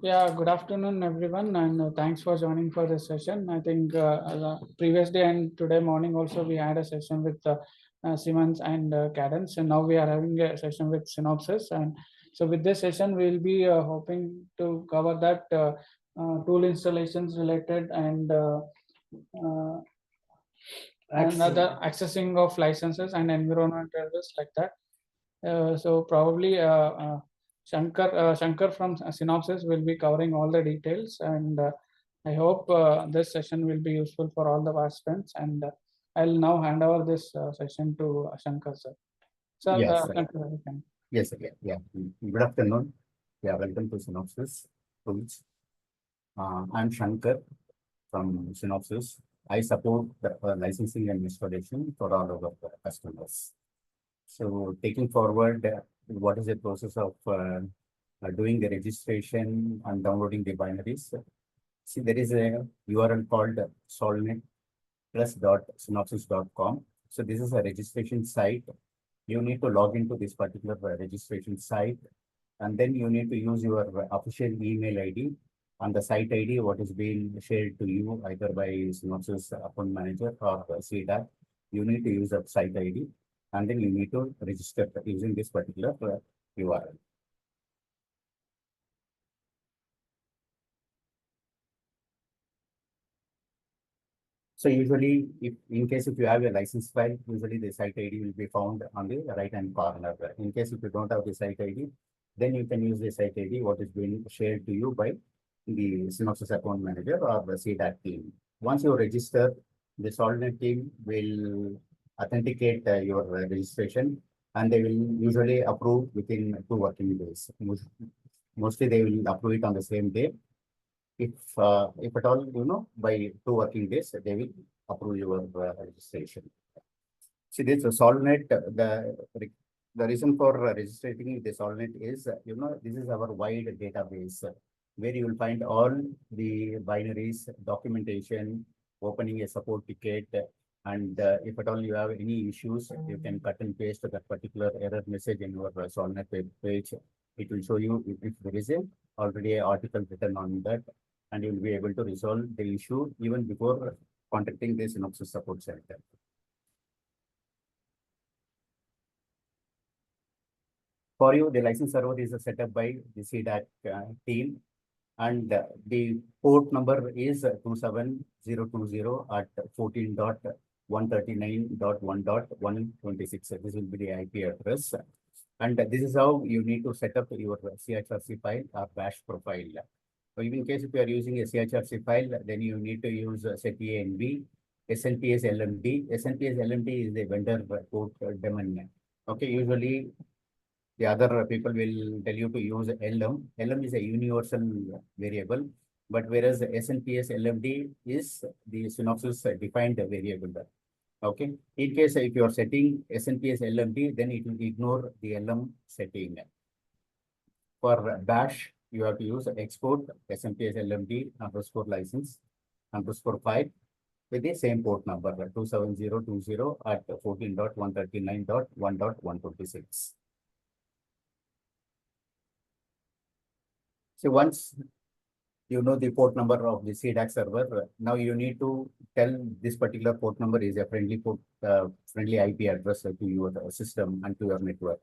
Yeah, good afternoon, everyone, and thanks for joining for this session. I think previous day and today morning also we had a session with Siemens and Cadence, and now we are having a session with Synopsys. And so, with this session, we will be hoping to cover that tool installations related uh, and Access. other accessing of licenses and environmental risks like that. So probably Shankar from Synopsys will be covering all the details, and I hope this session will be useful for all the participants. And I'll now hand over this session to Shankar sir. Sir, Yes, sir. Shankar, you can. Yes, sir. Yeah. Good afternoon. Yeah, welcome to Synopsys Tools. I'm Shankar from Synopsys. I support the licensing and installation for all of our customers. So, taking forward, what is the process of doing the registration and downloading the binaries? See, there is a URL called solnetplus.synopsys.com. So, this is a registration site. You need to log into this particular registration site, and then you need to use your official email ID and the site ID, what is being shared to you either by Synopsys account manager or CDAC. You need to use that site ID, and then you need to register using this particular URL. So usually, if in case if you have a license file, usually the site ID will be found on the right-hand corner. In case if you don't have the site ID, then you can use the site ID, what is being shared to you by the Synopsys account manager or the CDAC team. Once you register, the Solnet team will authenticate your registration, and they will usually approve within 2 working days. Mostly they will approve it on the same day. If at all, by 2 working days, they will approve your registration. See, this Solnet, the reason for registering the Solnet is, this is our wide database where you will find all the binaries, documentation, opening a support ticket, and if at all you have any issues, you can cut and paste that particular error message in your Solnet web page. It will show you if there is a already an article written on that, and you will be able to resolve the issue even before contacting the Synopsys support center. For you, the license server is set up by the CDAC team, and the port number is 27020 at 14.139.1.126. This will be the IP address. And this is how you need to set up your CHRC file or bash profile. So in case if you are using a CHRC file, then you need to use setenv, SNPS LMD. SNPS LMD is the vendor port daemon. Okay, usually the other people will tell you to use LM. LM is a universal variable, but whereas the SNPS LMD is the Synopsys defined variable. Okay. In case if you are setting SNPS LMD, then it will ignore the LM setting. For bash, you have to use export SNPS LMD underscore license underscore file with the same port number 27020 at 14.139.1.126. So once you know the port number of the CDAC server, now you need to tell this particular port number is a friendly IP address to your system and to your network.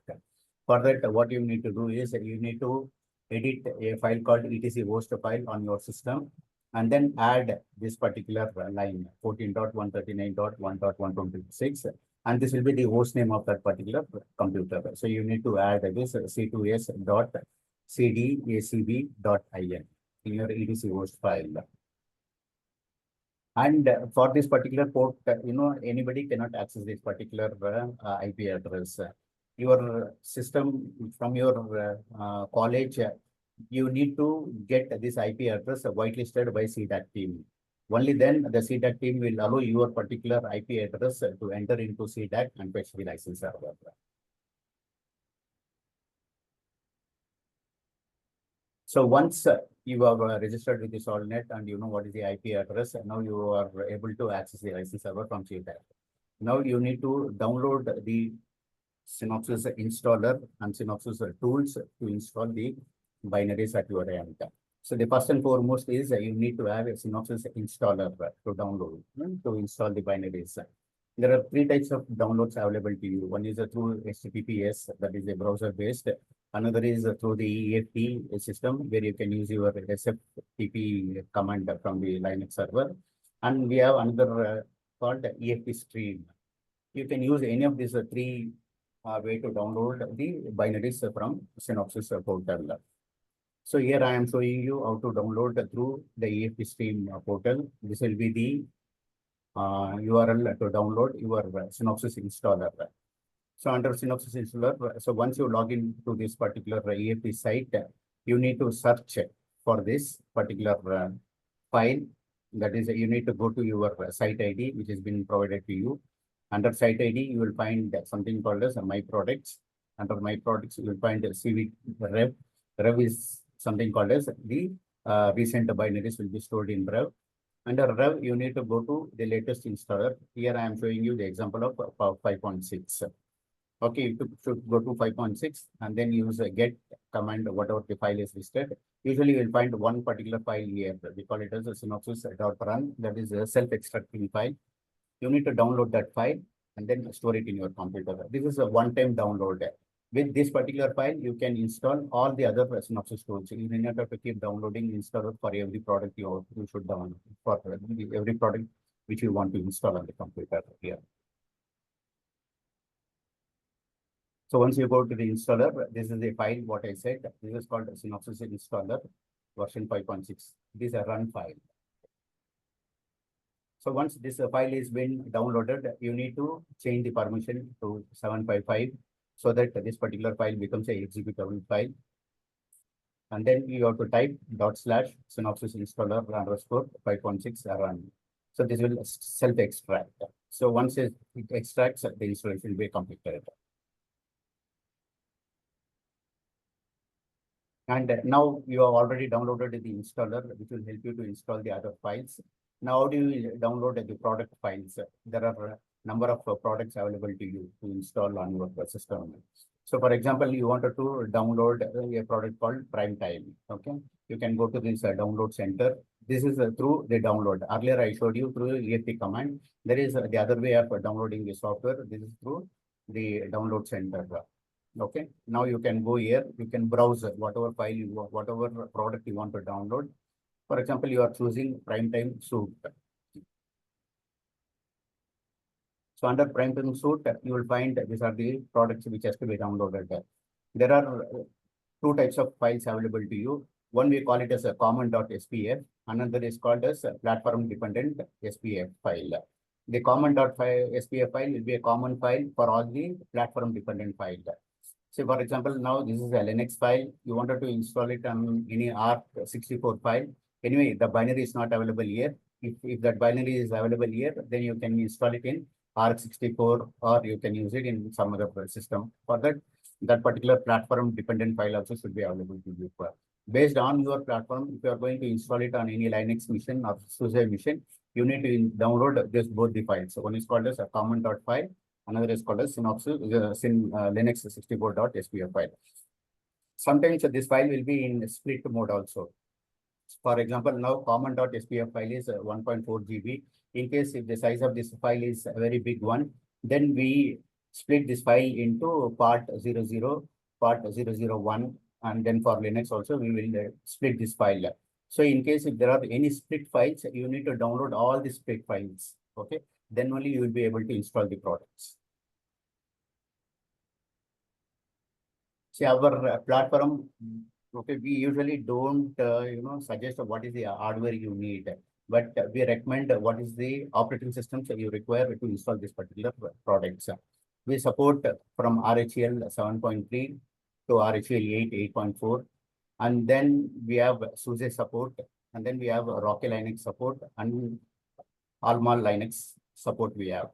For that, what you need to do is you need to edit a file called etc host file on your system, and then add this particular line 14.139.1.126, and this will be the host name of that particular computer. So you need to add this c2s.cdacb.in in your etc host file. And for this particular port, anybody cannot access this particular IP address. Your system from your college, you need to get this IP address whitelisted by CDAC team. Only then the CDAC team will allow your particular IP address to enter into CDAC and fetch the license server. So once you have registered with the Solnet and you know what is the IP address, now you are able to access the license server from CDAC. Now you need to download the Synopsys installer and Synopsys tools to install the binaries at your end. So the first and foremost is you need to have a Synopsys installer to download, to install the binaries. There are three types of downloads available to you. One is through HTTPS, that is a browser based. Another is through the EFT system, where you can use your SFTP command from the Linux server. And we have another called EFT stream. You can use any of these three way to download the binaries from Synopsys portal. So here I am showing you how to download through the EFT stream portal. This will be the URL to download your Synopsys installer. So under Synopsys installer, so once you log in to this particular EFT site, you need to search for this particular file. That is, you need to go to your site ID, which has been provided to you. Under site ID, you will find something called as My Products. Under My Products, you will find CV Rev. Rev is something called as the recent binaries will be stored in Rev. Under Rev, you need to go to the latest installer. Here I am showing you the example of 5.6. Okay, you should go to 5.6 and then use a get command, whatever the file is listed. Usually you will find one particular file here. We call it as a synopsys.run. That is a self-extracting file. You need to download that file and then store it in your computer. This is a one-time download. With this particular file, you can install all the other Synopsys tools. You may not have to keep downloading installer for every product you should download, for every product which you want to install on the computer here. So once you go to the installer, this is the file, what I said. This is called Synopsys installer version 5.6. This is a run file. So once this file is been downloaded, you need to change the permission to 755 so that this particular file becomes a executable file. And then you have to type /Synopsys installer _ 5.6 run. So this will self-extract. So once it extracts, the installation will be completed. And now you have already downloaded the installer, which will help you to install the other files. Now, how do you download the product files? There are a number of products available to you to install on your system. So, for example, you wanted to download a product called Primetime. Okay, you can go to this download center. This is through the download. Earlier, I showed you through EFT command. There is the other way of downloading the software. This is through the download center. Okay, now you can go here. You can browse whatever file you want, whatever product you want to download. For example, you are choosing Primetime Suite. So under Primetime Suite, you will find these are the products which has to be downloaded. There are two types of files available to you. One we call it as a common.spf. Another is called as a platform dependent SPF file. The common.spf file will be a common file for all the platform dependent files. So for example, now this is a Linux file. You wanted to install it on any ARC64 file. Anyway, the binary is not available here. If that binary is available here, then you can install it in ARC64 or you can use it in some other system. For that particular platform dependent file also should be available to you. Based on your platform, if you are going to install it on any Linux machine or SUSE machine, you need to download both the files. So one is called as a common.file. Another is called as Synopsys Linux 64.spf file. Sometimes this file will be in split mode also. For example, now common.spf file is 1.4 GB. In case if the size of this file is a very big one, then we split this file into part 00, part 001, and then for Linux also we will split this file. So in case if there are any split files, you need to download all the split files. Okay, then only you will be able to install the products. See, our platform, okay, we usually don't suggest what is the hardware you need, but we recommend what is the operating systems that you require to install this particular products. We support from RHEL 7.3 to RHEL 8, 8.4, and then we have SUSE support, and then we have Rocky Linux support and Alma Linux support we have.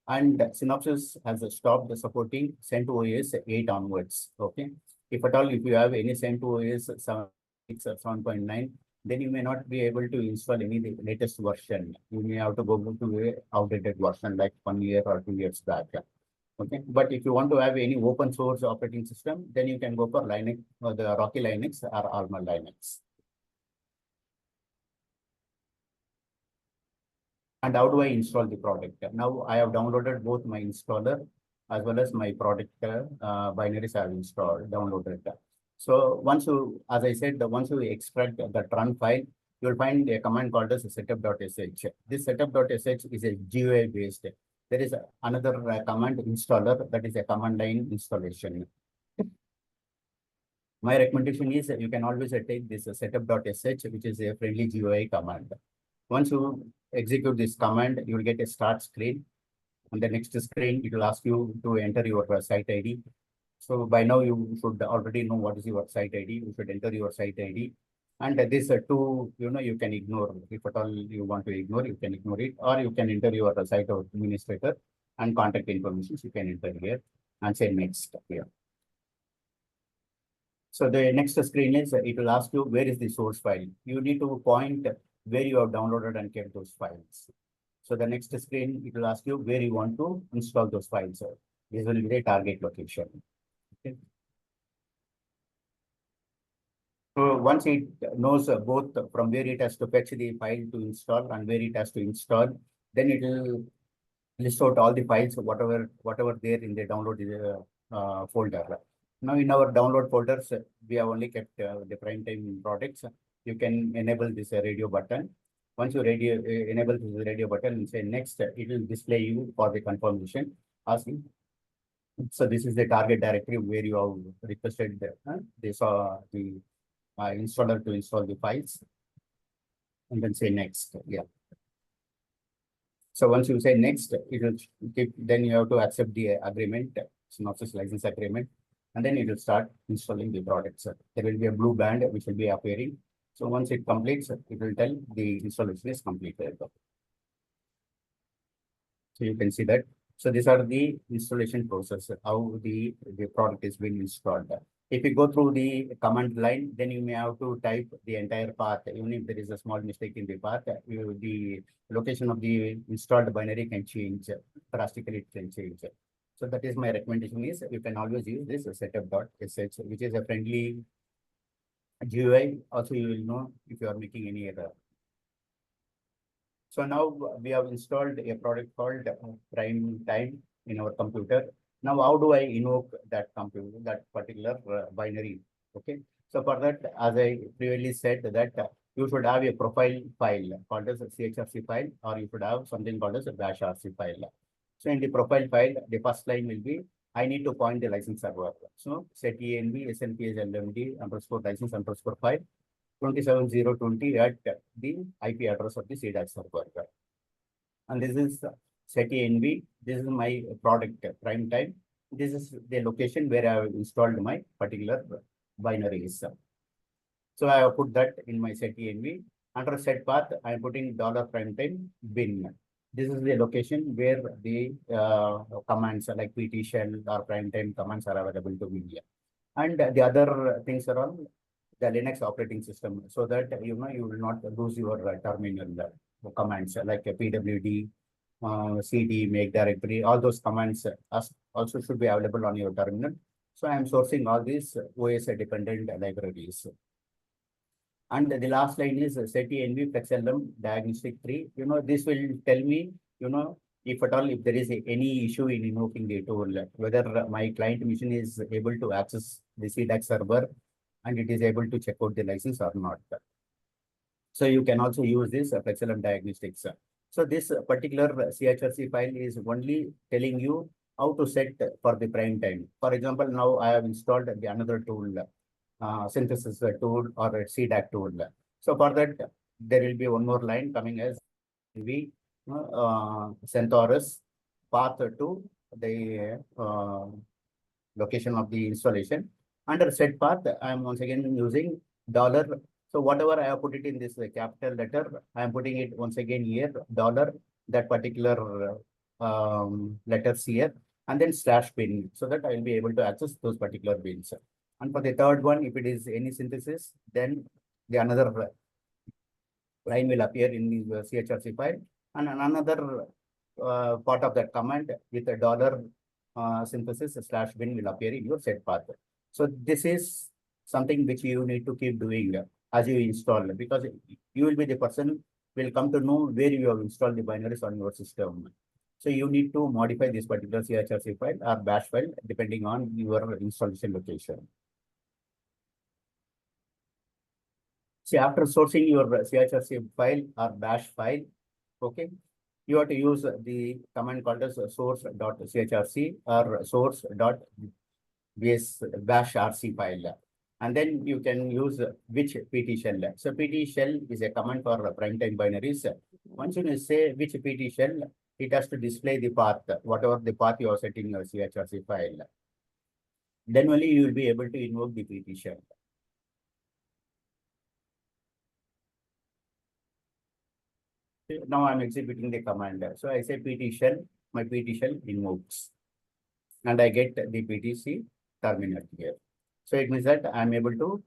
And Synopsys has stopped supporting CentOS 8 onwards. Okay. If at all, if you have any CentOS 7.6 or 7.9, then you may not be able to install any latest version. You may have to go to an outdated version like 1 year or 2 years back. Okay. But if you want to have any open source operating system, then you can go for Linux or the Rocky Linux or Alma Linux. And how do I install the product? Now I have downloaded both my installer as well as my product binaries I have installed, downloaded. So once you, as I said, once you extract the run file, you will find a command called as setup.sh. This setup.sh is a GUI based. There is another command installer, that is a command line installation. My recommendation is you can always take this setup.sh, which is a friendly GUI command. Once you execute this command, you will get a start screen. On the next screen, it will ask you to enter your site ID. So by now you should already know what is your site ID. You should enter your site ID. And this two, you can ignore. If at all you want to ignore, you can ignore it, or you can enter your site administrator and contact information. You can enter here and say next here. So the next screen is, it will ask you where is the source file. You need to point where you have downloaded and kept those files. So the next screen, it will ask you where you want to install those files. This will be the target location. Okay. So once it knows both from where it has to fetch the file to install and where it has to install, then it will list out all the files, whatever there in the download folder. Now in our download folders, we have only kept the prime time products. You can enable this radio button. Once you enable this radio button and say next, it will display you for the confirmation asking. So this is the target directory where you have requested the installer to install the files, and then say next. Yeah. So once you say next, it will keep, then you have to accept the agreement, Synopsys license agreement, and then it will start installing the products. There will be a blue band which will be appearing. So once it completes, it will tell the installation is completed. So you can see that. So these are the installation process, how the product is being installed. If you go through the command line, then you may have to type the entire path. Even if there is a small mistake in the path, the location of the installed binary can change drastically. It can change. So that is my recommendation is you can always use this setup.sh, which is a friendly GUI. Also, you will know if you are making any error. So now we have installed a product called Prime Time in our computer. Now, how do I invoke that computer, that particular binary? Okay. So for that, as I previously said, that you should have a profile file called as a CHRC file, or you should have something called as a bash RC file. So in the profile file, the first line will be, I need to point the license server. So set env snph lmd underscore license underscore file 27020 at the IP address of the CDAC server. And this is SETI-NV. This is my product prime time. This is the location where I have installed my particular binaries. So I have put that in my SETI-NV. Under set path, I am putting $prime time bin. This is the location where the commands like PT shell or prime time commands are available to me. And the other things are all the Linux operating system, so that you will not lose your terminal commands like pwd, cd, make directory. All those commands also should be available on your terminal. So I am sourcing all these OS dependent libraries. And the last line is SETI-NV FlexLM diagnostic 3. This will tell me, if at all, if there is any issue in invoking the tool, whether my client machine is able to access the CDAC server and it is able to check out the license or not. So you can also use this FlexLM diagnostics. So this particular CHRC file is only telling you how to set for the prime time. For example, now I have installed another tool, synthesis tool or a CDAC tool. So for that, there will be one more line coming as Centaurus path to the location of the installation. Under set path, I am once again using dollar. So whatever I have put it in this capital letter, I am putting it once again here, dollar, that particular letters here, and then slash bin, so that I will be able to access those particular bins. And for the third one, if it is any synthesis, then the another line will appear in the CHRC file, and another part of that command with a dollar synthesis slash bin will appear in your set path. So this is something which you need to keep doing as you install, because you will be the person we'll come to know where you have installed the binaries on your system. So you need to modify this particular CHRC file or bash file depending on your installation location. See, after sourcing your CHRC file or bash file, okay, you have to use the command called as source.chrc or source.bashrc file. And then you can use which PT shell. So PT shell is a command for primetime binaries. Once you say which PT shell, it has to display the path, whatever the path you are setting your CHRC file. Then only you will be able to invoke the PT shell. Now I'm executing the command. So I say PT shell, my PT shell invokes. And I get the PTC terminal here. So it means that I'm able to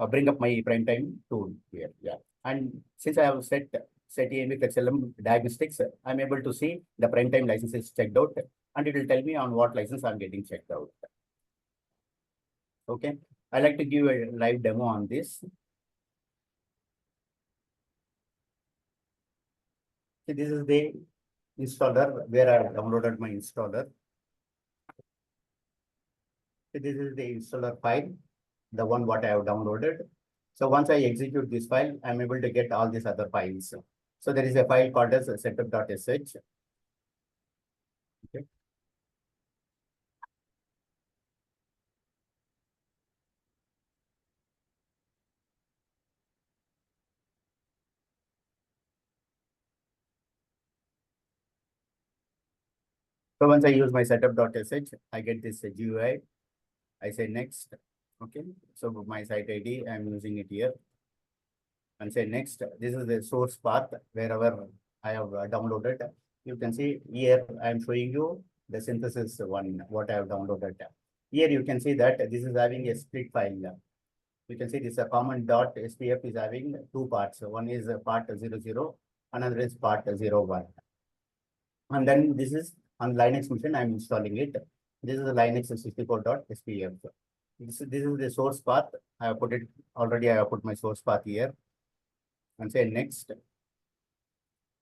bring up my prime time tool here. Yeah. And since I have set EMV XLM diagnostics, I'm able to see the prime time license is checked out, and it will tell me on what license I'm getting checked out. Okay. I like to give a live demo on this. See, this is the installer where I have downloaded my installer. See, this is the installer file, the one what I have downloaded. So once I execute this file, I'm able to get all these other files. So there is a file called as setup.sh. Okay. So once I use my setup.sh, I get this GUI. I say next. Okay. So my site ID, I'm using it here. And say next. This is the source path wherever I have downloaded. You can see here I'm showing you the synthesis one, what I have downloaded. Here you can see that this is having a split file. You can see this common dot SPF is having two parts. One is part 00, another is part 01. And then this is on Linux machine, I'm installing it. This is the Linux 64.spf. This is the source path. I have put it already. I have put my source path here and say next.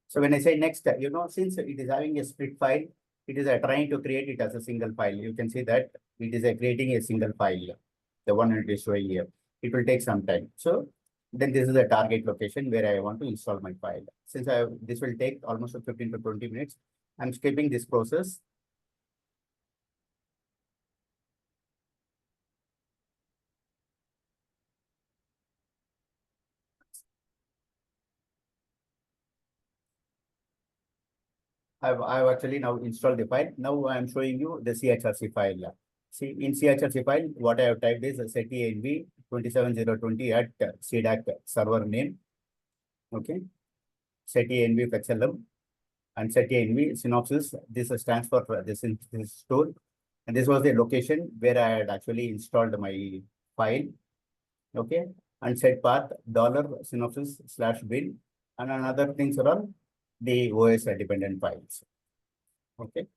So when I say next, you know, since it is having a split file, it is trying to create it as a single file. You can see that it is creating a single file, the one it is showing here. It will take some time. So then this is the target location where I want to install my file. Since this will take almost 15 to 20 minutes, I'm skipping this process. I've actually now installed the file. Now I'm showing you the CHRC file. See, in CHRC file, what I have typed is SETI-NV27020 at CDAC server name. Okay. SETI-NV XLM and SETI-NV synopsis. This stands for this tool. And this was the location where I had actually installed my file. Okay. And set path $synopsis/bin. And another things are all the OS dependent files. Okay.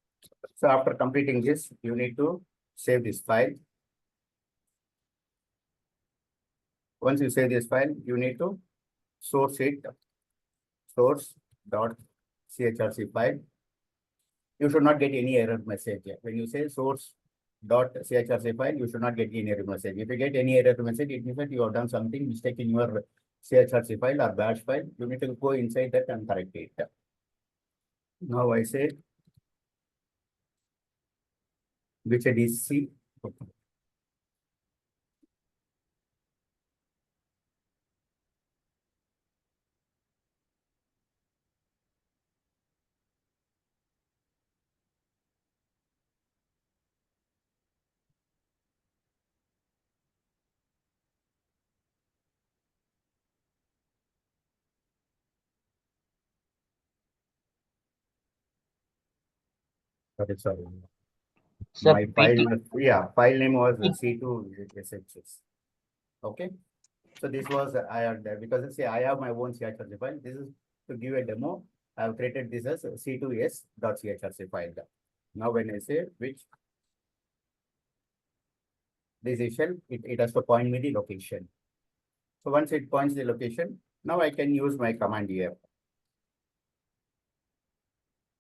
So after completing this, you need to save this file. Once you save this file, you need to source it, source.chrc file. You should not get any error message. When you say source.chrc file, you should not get any error message. If you get any error message, it means that you have done something mistake in your chrc file or bash file. You need to go inside that and correct it. Now I say which DC. Okay. Sorry. Sir, My file, file name was C2SHS. Okay. So this was I had because see I have my own CHRC file. This is to give a demo. I have created this as C2s.chrc file. Now when I say which this is shell, it has to point me the location. So once it points the location, now I can use my command here.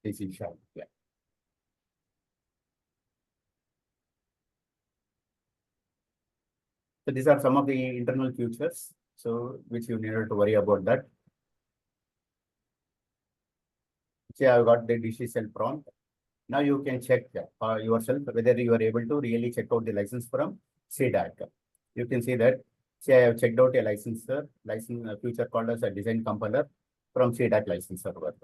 This is sharp, yeah. So these are some of the internal features, so which you needed to worry about that. See, I've got the DCCL prompt. Now you can check yourself whether you are able to really check out the license from CDAC. You can see that, say I have checked out a license feature called as a design compiler from CDAC license server.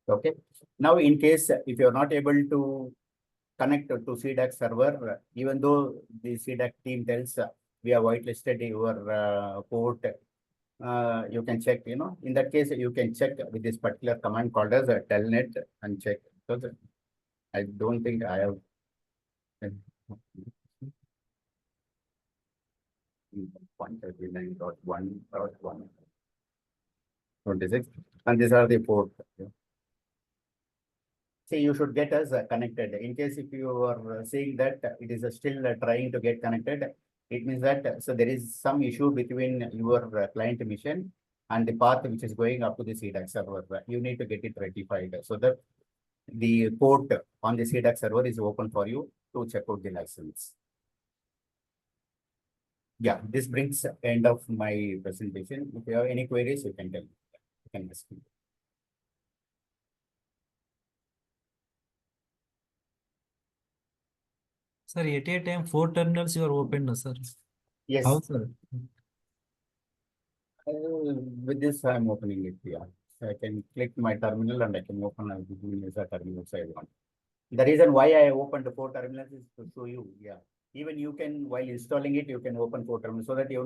Okay. Now, in case if you are not able to connect to CDAC server, even though the CDAC team tells we have whitelisted your port, you can check, in that case, you can check with this particular command called as a telnet and check. So I don't think I have. 139.1.1.26, and these are the port. See, you should get us connected. In case if you are saying that it is still trying to get connected, it means that so there is some issue between your client mission and the path which is going up to the CDAC server. You need to get it rectified so that the port on the CDAC server is open for you to check out the license. Yeah, this brings end of my presentation. If you have any queries, you can tell me. You can ask me. Sir, at a time, 4 terminals you are open, no, sir? Yes. How, sir? With this, I'm opening it. Yeah, so I can click my terminal and I can open and use the terminals I want. The reason why I opened the 4 terminals is to show you. Yeah, even you can, while installing it, you can open 4 terminals so that you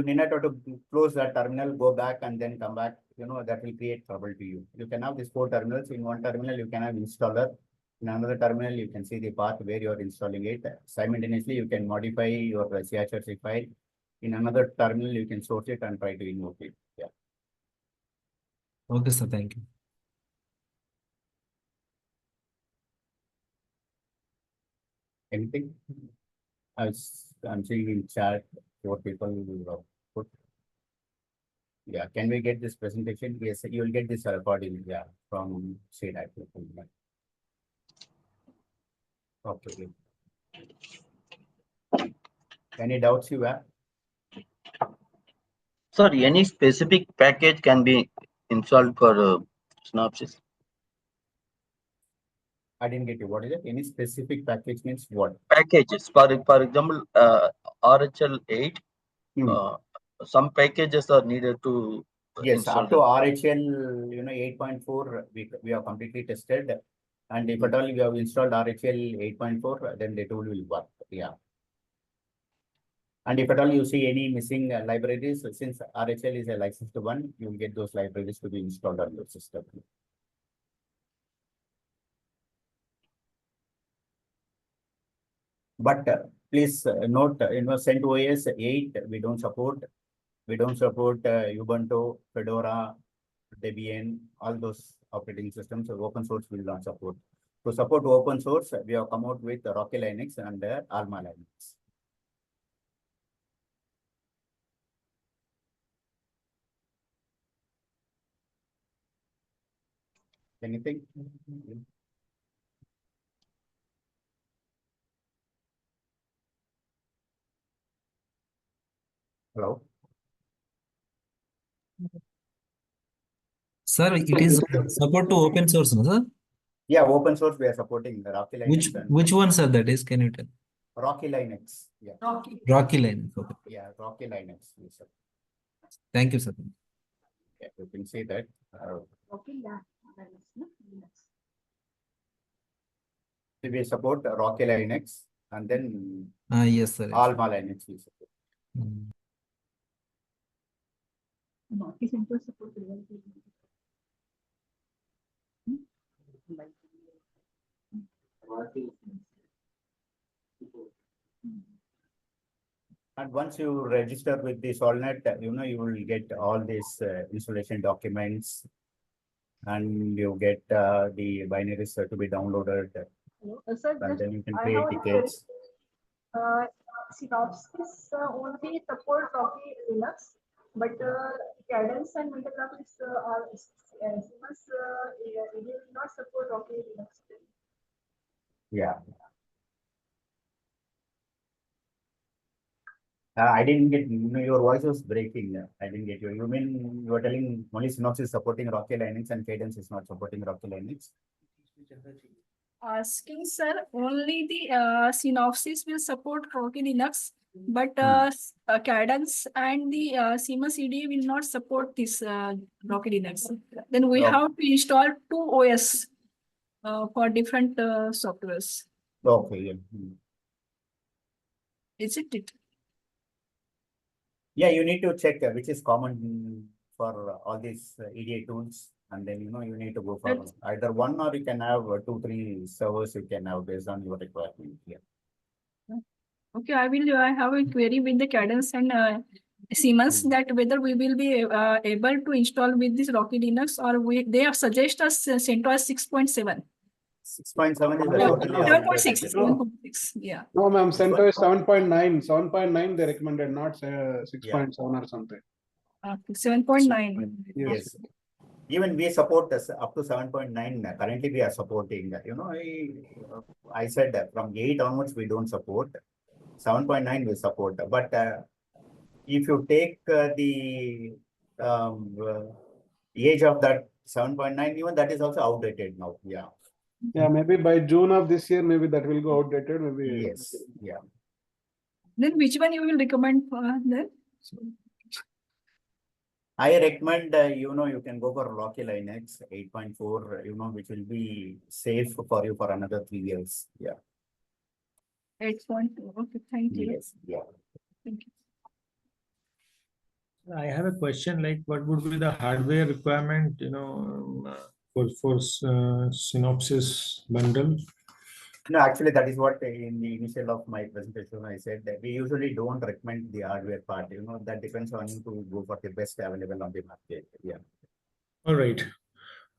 need not to close that terminal, go back and then come back. That will create trouble to you. You can have these 4 terminals. In one terminal, you can have installer. In another terminal, you can see the path where you are installing it. Simultaneously, you can modify your CHRC file. In another terminal, you can source it and try to invoke it. Yeah. Okay, sir. Thank you. Anything? I'm seeing in chat 4 people will put. Yeah, can we get this presentation? Yes, you will get this recording. Yeah, from CDAC. Okay. Any doubts you have? Sorry, any specific package can be installed for synopsis? I didn't get you. What is it? Any specific package means what? Packages, for example, RHL 8, some packages are needed to Yes, install up to RHL, 8.4, we have completely tested. And if at all we have installed RHL 8.4, then the tool will work. Yeah. And if at all you see any missing libraries, since RHL is a licensed one, you will get those libraries to be installed on your system. But please note, CentOS 8, we don't support. We don't support Ubuntu, Fedora, Debian, all those operating systems. So open source will not support. To support open source, we have come out with Rocky Linux and Alma Linux. Anything? Hello? Sir, it is support to open source, no, sir? Yeah, open source we are supporting the Rocky Linux. Which one, sir, that is? Can you tell? Rocky Linux. Yeah. Rocky Linux. Okay. Yeah, Rocky Linux. Yes, sir. Thank you, sir. Yeah, you can see that. We support Rocky Linux and then Yes, sir. Alma Linux we support. And once you register with the Solnet, you will get all these installation documents, and you get the binaries to be downloaded. And then you can create tickets. Synopsys only support Rocky Linux, but Cadence and Mentalab are Siemens it will not support Rocky Linux. Yeah. I didn't get, your voice was breaking. I didn't get you. You mean you are telling only Synopsys is supporting Rocky Linux and Cadence is not supporting Rocky Linux? Asking sir, only the Synopsys will support Rocky Linux, but Cadence and the Siemens EDA will not support this Rocky Linux. Then we have to install two OS for different softwares. Okay. Yeah. Isn't it? Yeah, you need to check which is common for all these EDA tools, and then you need to go for either one, or you can have 2-3 servers you can have based on your requirement. Yeah. Okay, I have a query with the Cadence and Siemens that whether we will be able to install with this Rocky Linux, or they have suggested us CentOS 6.7. 6.7 is a Yeah, totally 7.6. outdated. 7.6. Yeah. No, ma'am, CentOS is 7.9. 7.9 they recommended, not 6.7 or something. 7.9. Yes. Even we support this up to 7.9. Currently, we are supporting. I said that from 8 onwards we don't support. 7.9 we support. But if you take the age of that 7.9, even that is also outdated now. Yeah. Yeah, maybe by June of this year, maybe that will go outdated. Maybe. Yes. Yeah. Then which one you will recommend then? I recommend, you can go for Rocky Linux 8.4, which will be safe for you for another 3 years. Yeah. 8.2. Okay, thank you. Yes. Yeah. Thank you. I have a question, like what would be the hardware requirement, for Synopsys bundle? No, actually, that is what in the initial of my presentation I said that we usually don't recommend the hardware part. That depends on you to go for the best available on the market. Yeah. All right.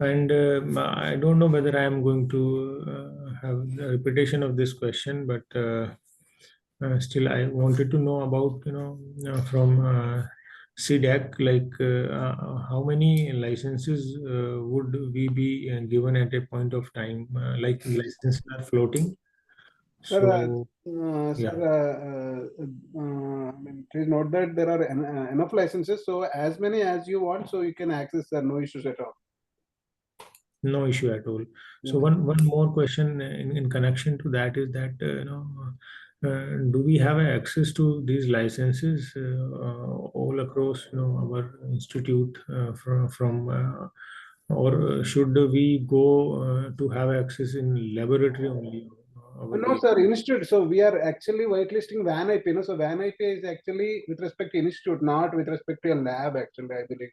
And I don't know whether I am going to have a repetition of this question, but still I wanted to know about, from CDAC, like how many licenses would we be given at a point of time? Like licenses are floating. Sir, So, yeah. I mean, please note that there are enough licenses, so as many as you want, so you can access. No issues at all. No issue at all. So one more question in connection to that is that do we have access to these licenses all across our institute from or should we go to have access in laboratory only? No, sir, institute. So we are actually whitelisting WAN IP. So WAN IP is actually with respect to institute, not with respect to a lab. Actually, I believe.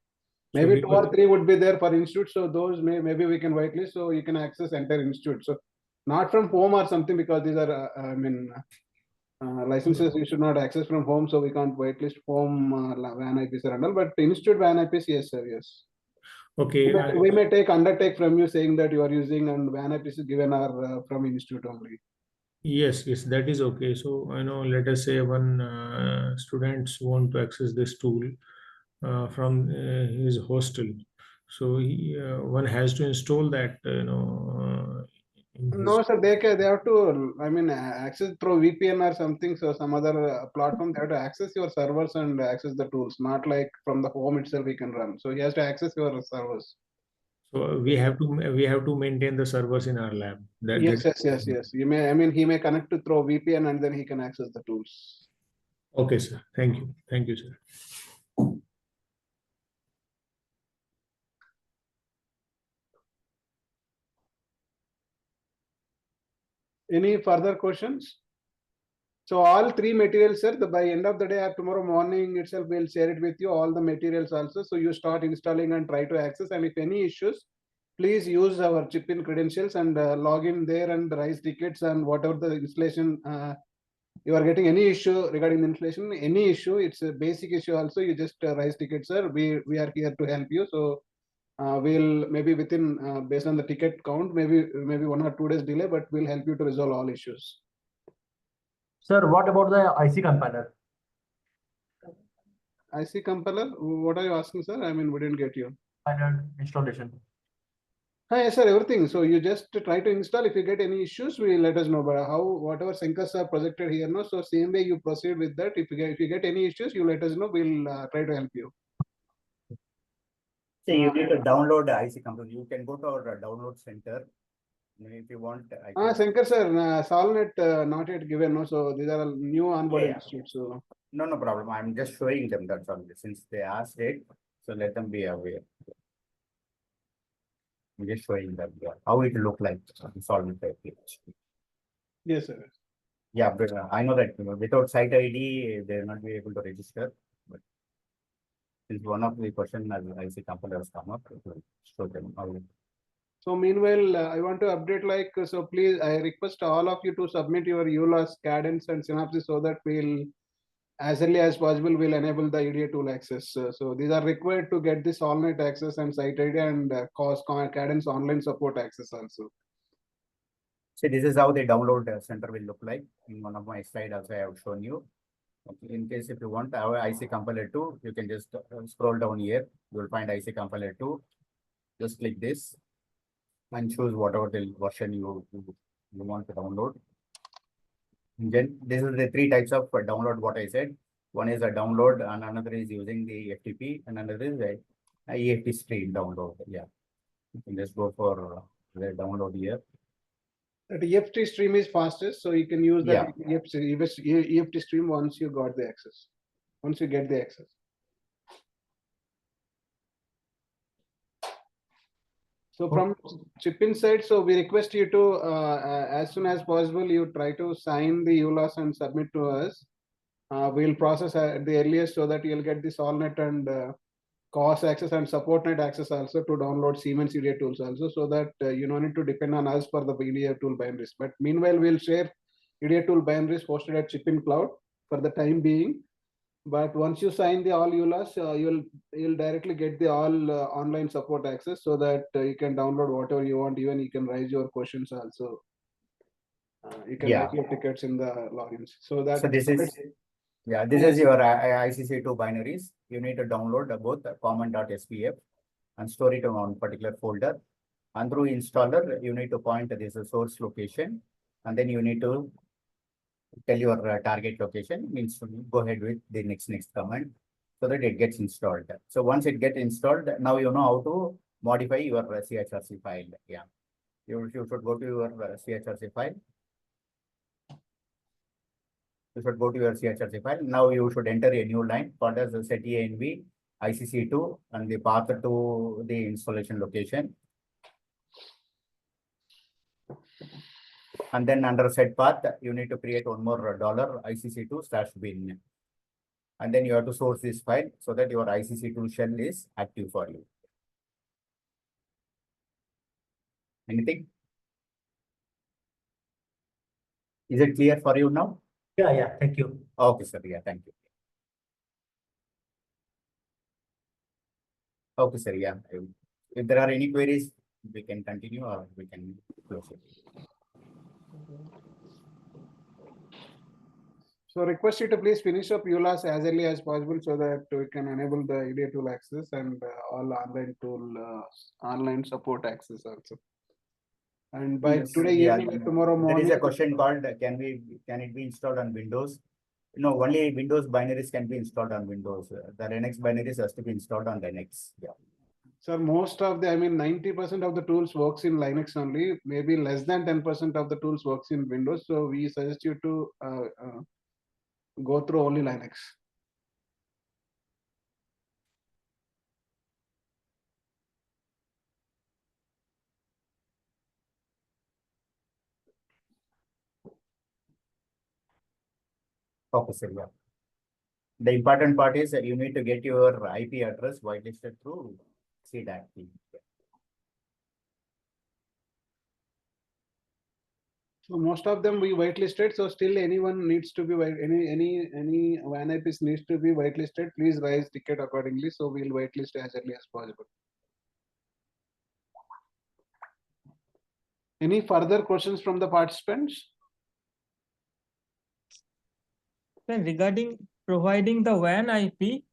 Maybe 2 or 3 would be there for institute. So those maybe we can whitelist, so you can access entire institute. So not from home or something, because these are licenses you should not access from home. So we can't whitelist home WAN IPs and all. But institute WAN IPs, yes, sir, yes. Okay. We may undertake from you saying that you are using and WAN IPs given are from institute only. Yes, that is okay. So, let us say one students want to access this tool from his hostel. So one has to install that, in his. No, sir, they have to, access through VPN or something. So some other platform, they have to access your servers and access the tools, not like from the home itself we can run. So he has to access your servers. So we have to maintain the servers in our lab. Yes. You may, he may connect to through VPN and then he can access the tools. Okay, sir. Thank you, sir. Any further questions? So all 3 materials, sir, by end of the day, tomorrow morning itself, we'll share it with you, all the materials also. So you start installing and try to access. And if any issues, please use our chip-in credentials and log in there and raise tickets and whatever the installation, you are getting any issue regarding the installation, any issue, it's a basic issue also, you just raise tickets, sir. We are here to help you. So we'll maybe within, based on the ticket count, maybe 1 or 2 days delay, but we'll help you to resolve all issues. Sir, what about the IC compiler? IC compiler, what are you asking, sir? I mean, we didn't get you. Compiler installation. Hi, yes, sir, everything. So you just try to install. If you get any issues, we let us know. But how, whatever Syncs are projected here, no. So same way you proceed with that. If you get any issues, you let us know. We'll try to help you. So you need to download the IC compiler. You can go to our download center. If you want, I can. Shankar sir, Solnet not yet given, no. So these are all new onboarding institutes. So No problem. I'm just showing them, that's all. Since they asked it, so let them be aware. I'm just showing them how it look like Solvent page. yes, sir. Yeah, but I know that without site ID, they will not be able to register. But since one of the question as IC compiler has come up, it will show them how. So meanwhile, I want to update like, so please, I request all of you to submit your EULAS, Cadence and Synopsys so that we'll, as early as possible, we'll enable the EDA tool access. So these are required to get this Allnet access and site ID and Cadence online support access also. So this is how the download center will look like. In one of my slides also I have shown you. Okay. In case if you want our IC compiler 2, you can just scroll down here. You will find IC compiler 2. Just click this and choose whatever the version you want to download. And then this is the 3 types of download what I said. One is a download and another is using the FTP and another is a EFT stream download. Yeah. You can just go for the download here. That EFT stream is fastest, so you can use that EFT stream once you got the access. Once you get the access. So from chip inside, so we request you to, as soon as possible, you try to sign the EULAS and submit to us. We'll process at the earliest so that you'll get this Allnet and COS access and SupportNet access also to download Siemens EDA tools also, so that you don't need to depend on us for the EDA tool binaries. But meanwhile, we'll share EDA tool binaries hosted at Chipin Cloud for the time being. But once you sign the all EULAS, you'll directly get the all online support access so that you can download whatever you want. Even you can raise your questions also. You can write your tickets in the logins. So that. So this is this is your ICC2 binaries. You need to download both common.spf and store it on one particular folder. And through installer, you need to point this source location, and then you need to tell your target location. Means go ahead with the next command so that it gets installed. So once it gets installed, now you know how to modify your CHRC file. Yeah, you should go to your CHRC file. You should go to your CHRC file. Now you should enter a new line called as set ENV ICC2 and the path to the installation location. And then under set path, you need to create one more $ICC2/bin. And then you have to source this file so that your ICC2 shell is active for you. Anything? Is it clear for you now? Yeah, thank you. Okay, sir. Yeah, thank you. Okay, sir. Yeah. If there are any queries, we can continue or we can close it. So request you to please finish up EULAS as early as possible so that we can enable the EDA tool access and all online tool online support access also. And by today evening or tomorrow morning. There is a question called can it be installed on Windows? No, only Windows binaries can be installed on Windows. The Linux binaries has to be installed on Linux. Yeah. Sir, most of the, 90% of the tools works in Linux only. Maybe less than 10% of the tools works in Windows. So we suggest you to go through only Linux. Okay, sir. Yeah. The important part is that you need to get your IP address whitelisted through CDAC. So most of them we whitelisted. So still anyone needs to be any WAN IPs needs to be whitelisted. Please raise ticket accordingly. So we'll whitelist as early as possible. Any further questions from the participants? Then regarding providing the WAN IP,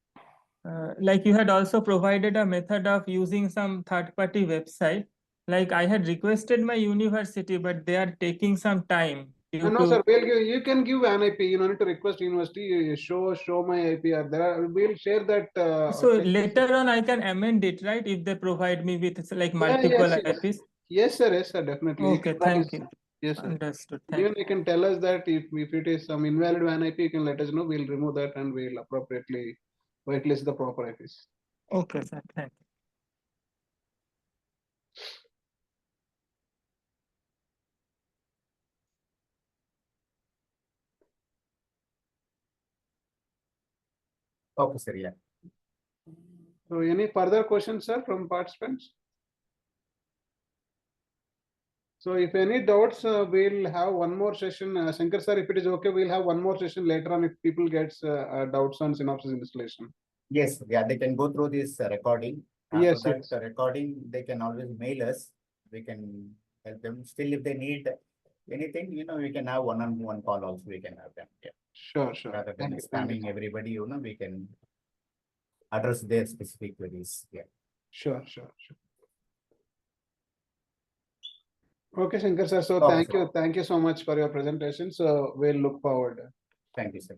like you had also provided a method of using some third-party website. Like I had requested my university, but they are taking some time. No, sir, you can give an IP. You don't need to request university. You show my IP. Or we'll share that. So later on, I can amend it, right? If they provide me with like multiple IPs. Yes, sir, definitely. Okay, thank you. Yes, sir. Understood. Even you can tell us that if it is some invalid WAN IP, you can let us know. We'll remove that and we'll appropriately whitelist the proper IPs. Okay, sir. Thank you. Okay, sir, yeah. So any further questions, sir, from participants? So if any doubts, we'll have one more session. Shankar sir, if it is okay, we'll have one more session later on if people gets doubts on Synopsys installation. Yes, yeah, they can go through this recording. Yes, After that recording, they can always mail us. We can help them. Still, if they need anything, we can have one-on-one call also. We can have them. Yeah. Sure. Rather than spamming everybody, we can address their specific queries. Yeah. Sure. Okay, Shankar sir. So thank you so much for your presentation. So we'll look forward. Thank you, sir.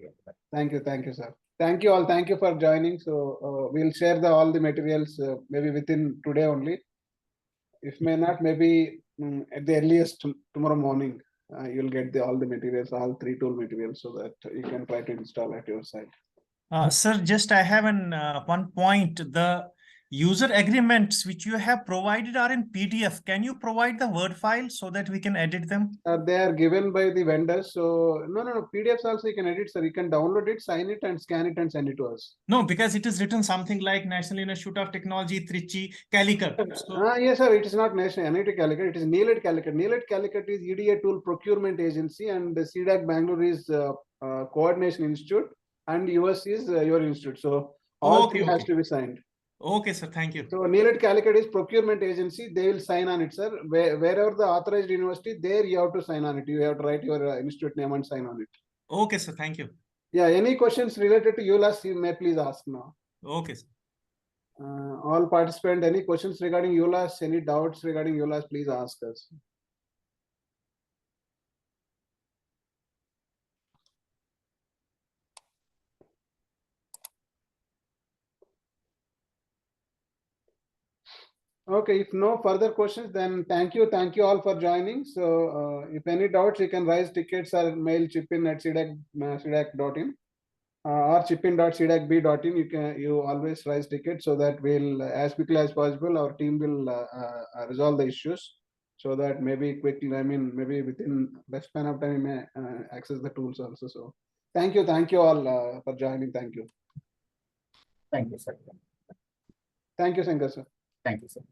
Thank you, sir. Thank you all. Thank you for joining. So we'll share all the materials maybe within today only. If may not, maybe at the earliest tomorrow morning, you'll get all the materials, all 3 tool materials, so that you can try to install at your site. Sir, just I have one point. The user agreements which you have provided are in PDF. Can you provide the Word file so that we can edit them? They are given by the vendors. So no, PDFs also you can edit, sir. You can download it, sign it, and scan it and send it to us. No, because it is written something like National Institute of Technology, Trichy, Calicut. So... yes, sir. It is not National NIT Calicut. It is NEELIT Calicut. NEELIT Calicut is EDA tool procurement agency, and the CDAC Bangalore is coordination institute, and US is your institute. So all three has to be signed. Okay, sir. Thank you. So NEELIT Calicut is procurement agency. They will sign on it, sir. Wherever the authorized university, there you have to sign on it. You have to write your institute name and sign on it. Okay, sir. Thank you. Yeah. Any questions related to ULAS, you may please ask now. Okay, sir. All participants, any questions regarding ULAS, any doubts regarding ULAS, please ask us. Okay, if no further questions, then thank you all for joining. So if any doubts, you can raise tickets or mail chipin@cdac.in or chipin.cdacb.in. You always raise tickets so that we'll, as quickly as possible, our team will resolve the issues, so that maybe quickly, maybe within less span of time, we may access the tools also. So thank you all for joining. Thank you. Thank you, sir. Thank you, Shankar sir. Thank you, sir.